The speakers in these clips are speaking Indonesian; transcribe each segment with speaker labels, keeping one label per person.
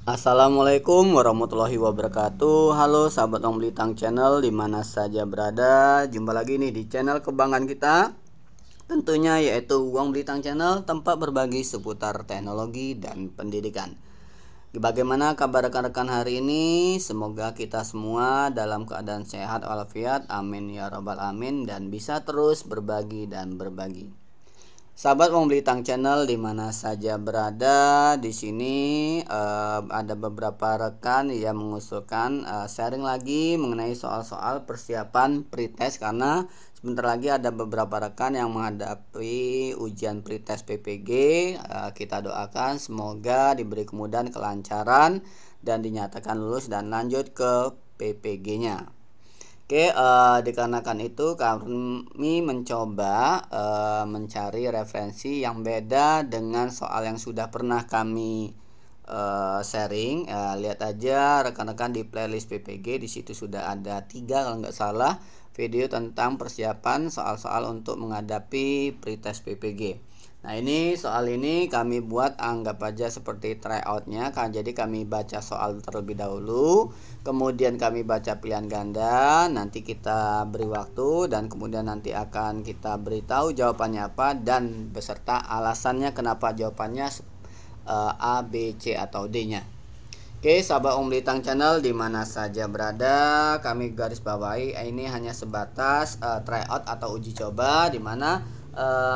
Speaker 1: Assalamualaikum warahmatullahi wabarakatuh. Halo sahabat Ong Belitang Channel dimana saja berada. Jumpa lagi nih di channel kebanggaan kita, tentunya yaitu Uang Belitang Channel, tempat berbagi seputar teknologi dan pendidikan. Bagaimana kabar rekan-rekan hari ini? Semoga kita semua dalam keadaan sehat walafiat, amin ya robbal alamin, dan bisa terus berbagi dan berbagi. Sahabat Wong Belitang Channel dimana saja berada, di sini ada beberapa rekan yang mengusulkan sharing lagi mengenai soal-soal persiapan pretest, karena sebentar lagi ada beberapa rekan yang menghadapi ujian pretest PPG. Kita doakan semoga diberi kemudahan, kelancaran, dan dinyatakan lulus dan lanjut ke PPG-nya. Oke, dikarenakan itu kami mencoba mencari referensi yang beda dengan soal yang sudah pernah kami sharing. Lihat aja rekan-rekan di playlist PPG, di situ sudah ada 3 kalau nggak salah video tentang persiapan soal-soal untuk menghadapi pretest PPG. Nah, ini soal ini kami buat anggap aja seperti tryoutnya kan. Jadi kami baca soal terlebih dahulu, kemudian kami baca pilihan ganda, nanti kita beri waktu, dan kemudian nanti akan kita beritahu jawabannya apa dan beserta alasannya kenapa jawabannya A, B, C atau D nya. Oke, sahabat Om Belitang Channel dimana saja berada, kami garis bawahi ini hanya sebatas tryout atau uji coba, dimana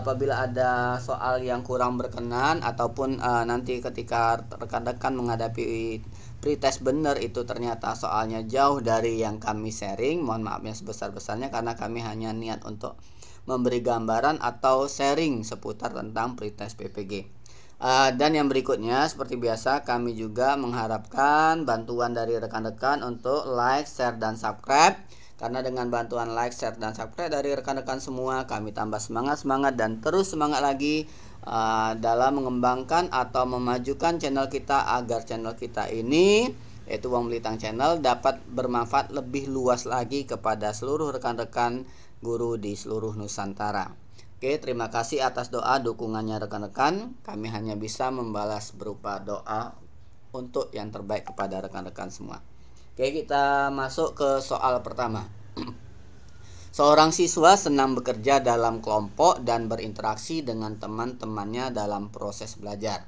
Speaker 1: apabila ada soal yang kurang berkenan ataupun nanti ketika rekan-rekan menghadapi pretest benar itu ternyata soalnya jauh dari yang kami sharing, mohon maafnya sebesar-besarnya karena kami hanya niat untuk memberi gambaran atau sharing seputar tentang pretest PPG. Dan yang berikutnya seperti biasa kami juga mengharapkan bantuan dari rekan-rekan untuk like, share, dan subscribe. Karena dengan bantuan like, share, dan subscribe dari rekan-rekan semua, kami tambah semangat dan terus semangat lagi dalam mengembangkan atau memajukan channel kita, agar channel kita ini yaitu Wong Belitang Channel dapat bermanfaat lebih luas lagi kepada seluruh rekan-rekan guru di seluruh Nusantara. Oke, terima kasih atas doa dukungannya rekan-rekan. Kami hanya bisa membalas berupa doa untuk yang terbaik kepada rekan-rekan semua. Oke, kita masuk ke soal pertama. Seorang siswa senang bekerja dalam kelompok dan berinteraksi dengan teman-temannya dalam proses belajar.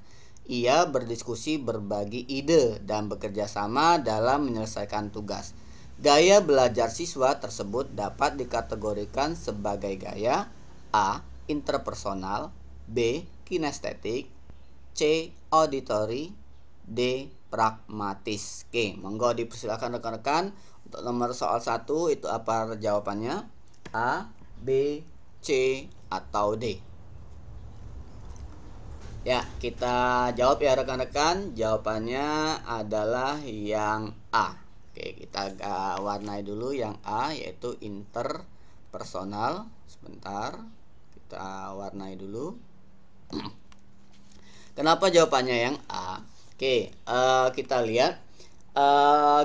Speaker 1: Ia berdiskusi, berbagi ide, dan bekerja sama dalam menyelesaikan tugas. Gaya belajar siswa tersebut dapat dikategorikan sebagai gaya A. Interpersonal, B. Kinestetik, C. Auditory, D. Pragmatis. Oke, monggo dipersilakan rekan-rekan. Untuk nomor soal 1 itu apa jawabannya? A, B, C, atau D? Ya, kita jawab ya rekan-rekan. Jawabannya adalah yang A. Oke, kita warnai dulu yang A, yaitu interpersonal. Sebentar, kita warnai dulu. Kenapa jawabannya yang A? Oke, kita lihat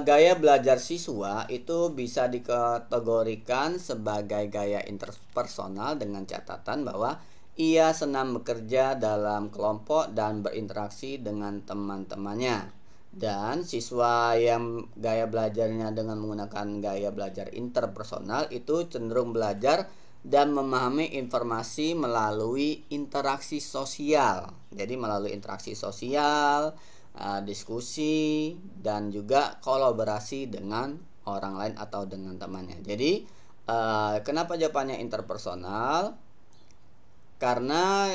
Speaker 1: gaya belajar siswa itu bisa dikategorikan sebagai gaya interpersonal dengan catatan bahwa ia senang bekerja dalam kelompok dan berinteraksi dengan teman-temannya. Dan siswa yang gaya belajarnya dengan menggunakan gaya belajar interpersonal itu cenderung belajar dan memahami informasi melalui interaksi sosial. Jadi melalui interaksi sosial, diskusi, dan juga kolaborasi dengan orang lain atau dengan temannya. Jadi kenapa jawabannya interpersonal? Karena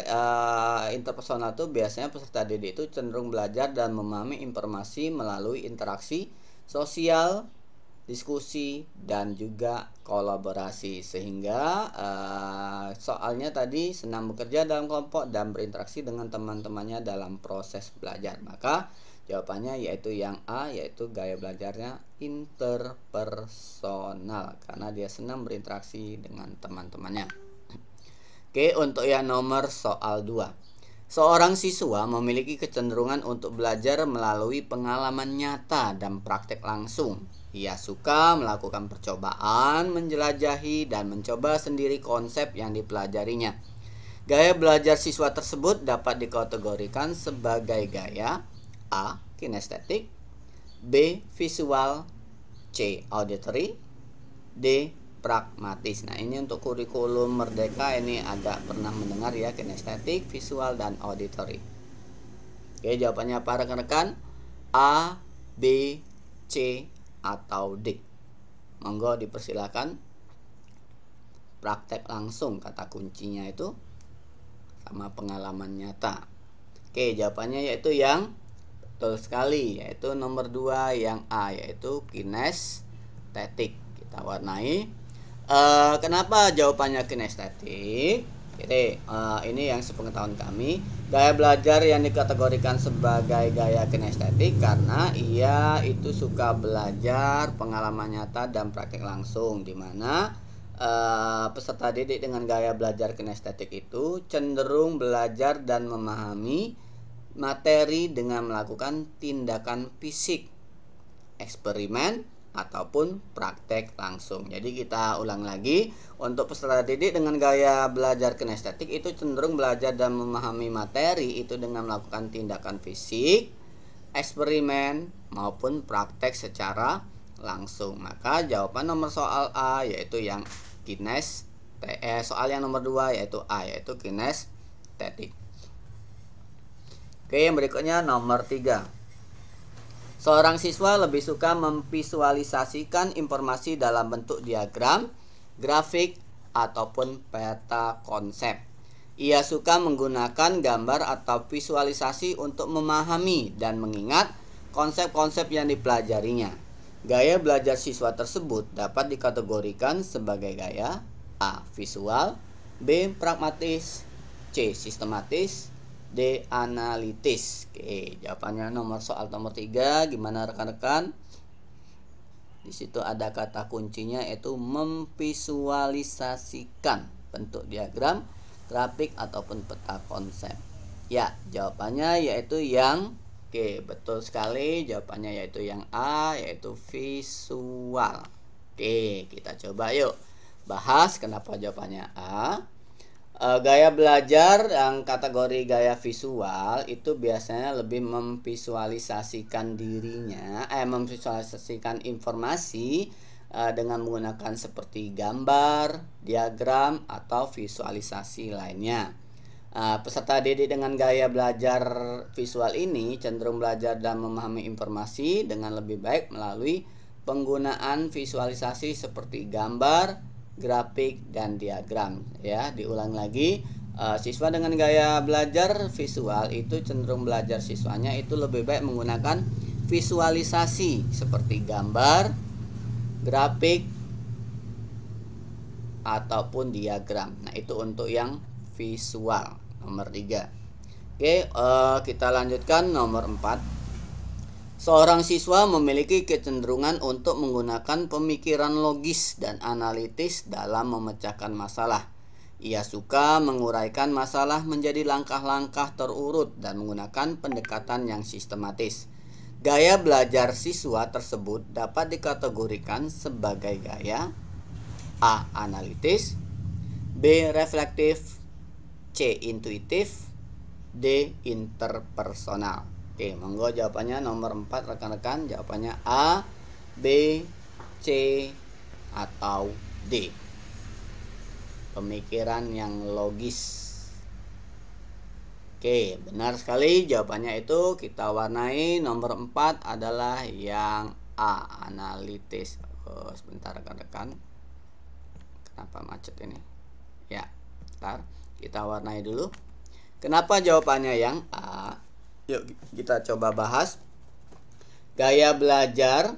Speaker 1: interpersonal itu biasanya peserta didik itu cenderung belajar dan memahami informasi melalui interaksi sosial, diskusi, dan juga kolaborasi, sehingga soalnya tadi senang bekerja dalam kelompok dan berinteraksi dengan teman-temannya dalam proses belajar. Maka jawabannya yaitu yang A, yaitu gaya belajarnya interpersonal karena dia senang berinteraksi dengan teman-temannya. Oke, untuk yang nomor soal 2. Seorang siswa memiliki kecenderungan untuk belajar melalui pengalaman nyata dan praktek langsung. Ia suka melakukan percobaan, menjelajahi, dan mencoba sendiri konsep yang dipelajarinya. Gaya belajar siswa tersebut dapat dikategorikan sebagai gaya A. Kinestetik, B. Visual, C. Auditory, D. Pragmatis. Nah, ini untuk kurikulum Merdeka ini agak pernah mendengar ya, kinestetik, visual, dan auditory. Oke, jawabannya apa rekan-rekan? A, B, C, atau D. Monggo dipersilakan. Praktek langsung kata kuncinya itu sama pengalaman nyata. Oke, jawabannya yaitu yang betul sekali, yaitu nomor 2 yang A, yaitu kinestetik. Kita warnai. Kenapa jawabannya kinestetik? Jadi ini yang sepengetahuan kami, gaya belajar yang dikategorikan sebagai gaya kinestetik karena ia itu suka belajar pengalaman nyata dan praktek langsung, di mana peserta didik dengan gaya belajar kinestetik itu cenderung belajar dan memahami materi dengan melakukan tindakan fisik, eksperimen, ataupun praktek langsung. Jadi kita ulang lagi, untuk peserta didik dengan gaya belajar kinestetik itu cenderung belajar dan memahami materi itu dengan melakukan tindakan fisik, eksperimen, maupun praktek secara langsung. Maka jawaban nomor soal A yaitu yang soal yang nomor 2 yaitu A, yaitu kinestetik. Oke, yang berikutnya nomor 3. Seorang siswa lebih suka memvisualisasikan informasi dalam bentuk diagram, grafik, ataupun peta konsep. Ia suka menggunakan gambar atau visualisasi untuk memahami dan mengingat konsep-konsep yang dipelajarinya. Gaya belajar siswa tersebut dapat dikategorikan sebagai gaya A. Visual, B. Pragmatis, C. Sistematis, D. Analitis. Oke, jawabannya soal nomor 3. Gimana rekan-rekan? Di situ ada kata kuncinya yaitu memvisualisasikan bentuk diagram, grafik, ataupun peta konsep. Ya, jawabannya yaitu yang betul sekali. Jawabannya yaitu yang A, yaitu visual. Oke, kita coba yuk bahas kenapa jawabannya A. Gaya belajar yang kategori gaya visual itu biasanya lebih memvisualisasikan dirinya, memvisualisasikan informasi dengan menggunakan seperti gambar, diagram, atau visualisasi lainnya. Peserta didik dengan gaya belajar visual ini cenderung belajar dan memahami informasi dengan lebih baik melalui penggunaan visualisasi seperti gambar, grafik, dan diagram. Ya, diulang lagi, siswa dengan gaya belajar visual itu cenderung belajar siswanya itu lebih baik menggunakan visualisasi seperti gambar, grafik, ataupun diagram. Nah, itu untuk yang visual nomor 3. Oke, kita lanjutkan nomor 4. Seorang siswa memiliki kecenderungan untuk menggunakan pemikiran logis dan analitis dalam memecahkan masalah. Ia suka menguraikan masalah menjadi langkah-langkah terurut dan menggunakan pendekatan yang sistematis. Gaya belajar siswa tersebut dapat dikategorikan sebagai gaya A. Analitis, B. Reflektif, C. Intuitif, D. Interpersonal. Oke, monggo jawabannya nomor 4 rekan-rekan. Jawabannya A, B, C, atau D. Pemikiran yang logis. Oke, benar sekali jawabannya itu kita warnai nomor 4 adalah yang A, analitis. Sebentar rekan-rekan. Kenapa macet ini? Ya, bentar. Kita warnai dulu. Kenapa jawabannya yang A? Yuk kita coba bahas. Gaya belajar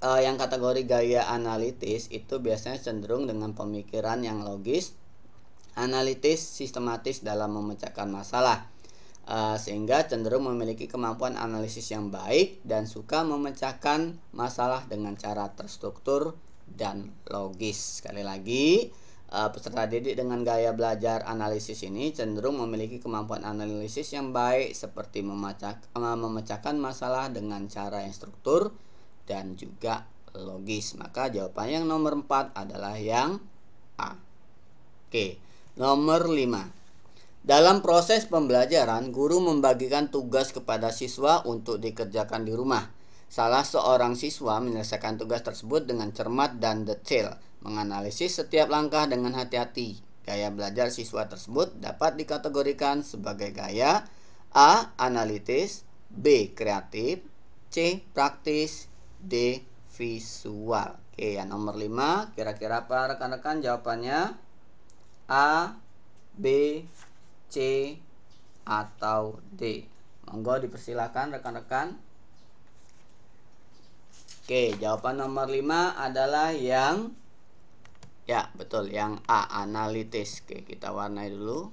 Speaker 1: yang kategori gaya analitis itu biasanya cenderung dengan pemikiran yang logis, analitis, sistematis dalam memecahkan masalah, sehingga cenderung memiliki kemampuan analisis yang baik dan suka memecahkan masalah dengan cara terstruktur dan logis. Sekali lagi, peserta didik dengan gaya belajar analisis ini cenderung memiliki kemampuan analisis yang baik seperti memecahkan masalah dengan cara yang struktur dan juga logis. Maka jawabannya yang nomor 4 adalah yang A. Oke, nomor 5. Dalam proses pembelajaran, guru membagikan tugas kepada siswa untuk dikerjakan di rumah. Salah seorang siswa menyelesaikan tugas tersebut dengan cermat dan detail, menganalisis setiap langkah dengan hati-hati. Gaya belajar siswa tersebut dapat dikategorikan sebagai gaya A. Analitis, B. Kreatif, C. Praktis, D. Visual. Oke, yang nomor 5, kira-kira apa rekan-rekan jawabannya? A, B, C, atau D? Monggo dipersilakan rekan-rekan. Oke, jawaban nomor 5 adalah yang betul, yang A, analitis. Oke, kita warnai dulu.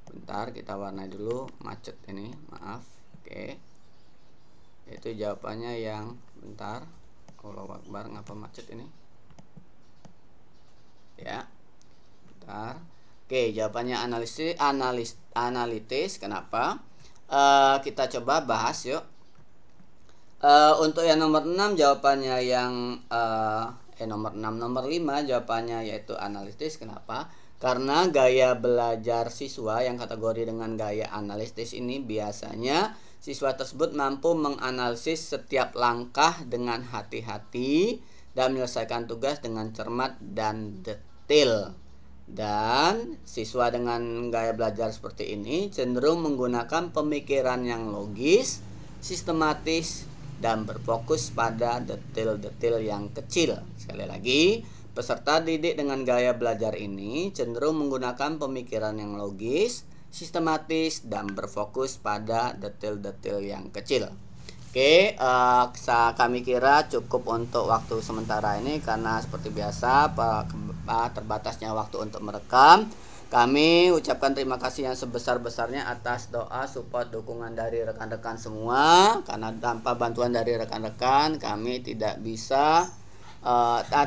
Speaker 1: Bentar, kita warnai dulu, macet ini, maaf. Oke. Itu jawabannya yang bentar. Allahu Akbar, ngapa macet ini? Ya. Bentar. Oke, jawabannya analitis. Kenapa? Kita coba bahas yuk. Untuk yang nomor 6 jawabannya yang nomor 5 jawabannya yaitu analitis. Kenapa? Karena gaya belajar siswa yang kategori dengan gaya analitis ini biasanya siswa tersebut mampu menganalisis setiap langkah dengan hati-hati dan menyelesaikan tugas dengan cermat dan detail. Dan siswa dengan gaya belajar seperti ini cenderung menggunakan pemikiran yang logis, sistematis, dan berfokus pada detail-detail yang kecil. Sekali lagi, peserta didik dengan gaya belajar ini cenderung menggunakan pemikiran yang logis, sistematis, dan berfokus pada detail-detail yang kecil. Oke, kami kira cukup untuk waktu sementara ini karena seperti biasa terbatasnya waktu untuk merekam. Kami ucapkan terima kasih yang sebesar-besarnya atas doa, support, dukungan dari rekan-rekan semua. Karena tanpa bantuan dari rekan-rekan kami tidak bisa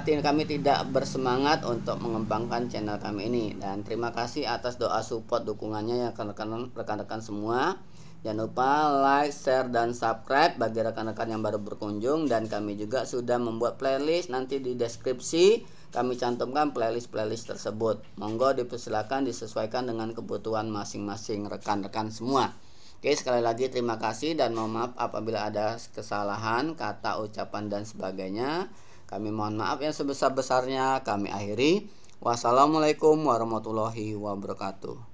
Speaker 1: kami tidak bersemangat untuk mengembangkan channel kami ini. Dan terima kasih atas doa, support, dukungannya ya rekan-rekan semua. Jangan lupa like, share, dan subscribe bagi rekan-rekan yang baru berkunjung. Dan kami juga sudah membuat playlist, nanti di deskripsi kami cantumkan playlist tersebut. Monggo dipersilakan disesuaikan dengan kebutuhan masing-masing rekan-rekan semua. Oke, sekali lagi terima kasih dan mohon maaf apabila ada kesalahan, kata, ucapan, dan sebagainya. Kami mohon maaf yang sebesar-besarnya. Kami akhiri. Wassalamualaikum warahmatullahi wabarakatuh.